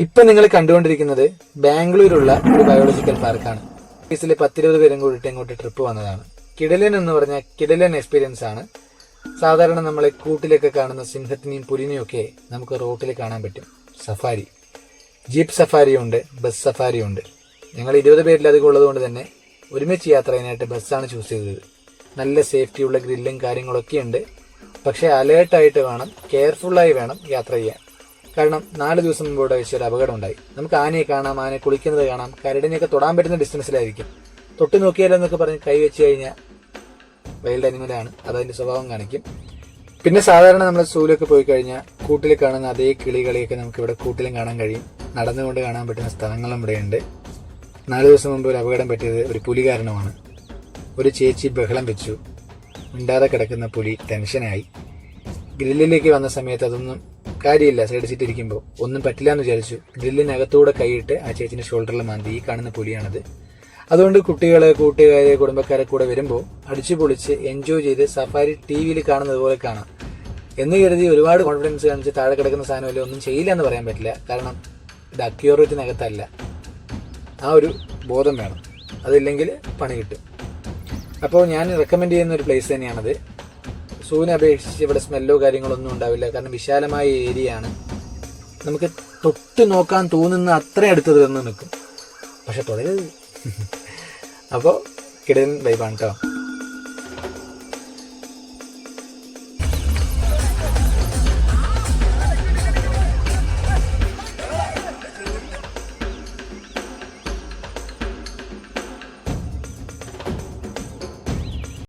ഇപ്പൊ നിങ്ങൾ കണ്ടുകൊണ്ടിരിക്കുന്നത് ബാംഗ്ലൂരുള്ള ഒരു ബയോളജിക്കൽ പാർക്കാണ്. ഓഫീസിൽ 10-20 പേരും കൂടിയിട്ട് ഇങ്ങോട്ട് ട്രിപ്പ് വന്നതാണ്. കിടലൻ എന്ന് പറഞ്ഞാൽ കിടലൻ എക്സ്പീരിയൻസ് ആണ്. സാധാരണ നമ്മളെ കൂട്ടിലൊക്കെ കാണുന്ന സിംഹത്തിനെയും പുലിനെയും ഒക്കെ നമുക്ക് റോട്ടിൽ കാണാൻ പറ്റും. സഫാരി, ജീപ്പ് സഫാരി ഉണ്ട്, ബസ് സഫാരി ഉണ്ട്. ഞങ്ങൾ 20 പേരിലധികം ഉള്ളതുകൊണ്ട് തന്നെ ഒരുമിച്ച് യാത്ര ചെയ്യാനായിട്ട് ബസ്സാണ് ചൂസ് ചെയ്തത്. നല്ല സേഫ്റ്റിയുള്ള ഗ്രില്ലും കാര്യങ്ങളൊക്കെ ഉണ്ട്. പക്ഷേ അലേർട്ടായിട്ട് വേണം, കെയർഫുള്ളായി വേണം യാത്ര ചെയ്യാൻ. കാരണം 4 ദിവസം മുമ്പ് ഇവിടെ വെച്ചൊരു അപകടം ഉണ്ടായി. നമുക്ക് ആനയെ കാണാം, ആനയെ കുളിക്കുന്നത് കാണാം, കരടിനെയൊക്കെ തൊടാൻ പറ്റുന്ന ഡിസ്റ്റൻസിലായിരിക്കും. തൊട്ട് നോക്കിയാലോ എന്നൊക്കെ പറഞ്ഞ് കൈ വെച്ച് കഴിഞ്ഞാൽ വൈൽഡ് അനിമലാണ്, അതതിന്റെ സ്വഭാവം കാണിക്കും. പിന്നെ സാധാരണ നമ്മൾ സൂലൊക്കെ പോയി കഴിഞ്ഞാൽ കൂട്ടിൽ കാണുന്ന അതേ കിളികളെയൊക്കെ നമുക്ക് ഇവിടെ കൂട്ടിലും കാണാൻ കഴിയും. നടന്നുകൊണ്ട് കാണാൻ പറ്റുന്ന സ്ഥലങ്ങളും ഇവിടെയുണ്ട്. 4 ദിവസം മുമ്പ് ഒരു അപകടം പറ്റിയത് ഒരു പുലി കാരണമാണ്. ഒരു ചേച്ചി ബഹളം വെച്ചു, മിണ്ടാതെ കിടക്കുന്ന പുലി ടെൻഷനായി. ഗ്രില്ലിലേക്ക് വന്ന സമയത്ത് അതൊന്നും കാര്യമില്ല. സൈഡ് സീറ്റ് ഇരിക്കുമ്പോൾ ഒന്നും പറ്റില്ല എന്ന് വിചാരിച്ചു. ഗ്രില്ലിനകത്തൂടെ കൈയിട്ട് ആ ചേച്ചിന്റെ ഷോൾഡറിൽ മാന്തി. ഈ കാണുന്ന പുലിയാണത്. അതുകൊണ്ട് കുട്ടികളെ, കൂട്ടുകാരെ, കുടുംബക്കാരെ കൂടെ വരുമ്പോൾ അടിച്ചു പൊളിച്ച് എൻജോയ് ചെയ്ത് സഫാരി TV-യിൽ കാണുന്നത് പോലെ കാണാം എന്ന് കരുതി ഒരുപാട് കോൺഫിഡൻസ് കാണിച്ച് താഴെ കിടക്കുന്ന സാധനമല്ല ഒന്നും ചെയ്യില്ല എന്ന് പറയാൻ പറ്റില്ല. കാരണം ഇത് അക്യൂറേറ്റിനകത്തല്ല. ആ ഒരു ബോധം വേണം. അതില്ലെങ്കിൽ പണി കിട്ടും. അപ്പോൾ ഞാൻ റെക്കമെൻഡ് ചെയ്യുന്ന ഒരു പ്ലേസ് തന്നെയാണത്. സൂവിനെ അപേക്ഷിച്ച് ഇവിടെ സ്മെല്ലോ കാര്യങ്ങളൊന്നും ഉണ്ടാവില്ല. കാരണം വിശാലമായ ഏരിയ ആണ്. നമുക്ക് തൊട്ട് നോക്കാൻ തോന്നുന്ന അത്രയും അടുത്തത് നിന്ന് നിൽക്കും. പക്ഷെ തുടരുത്. അപ്പോൾ കിടൻ വൈബാണ് കേട്ടോ.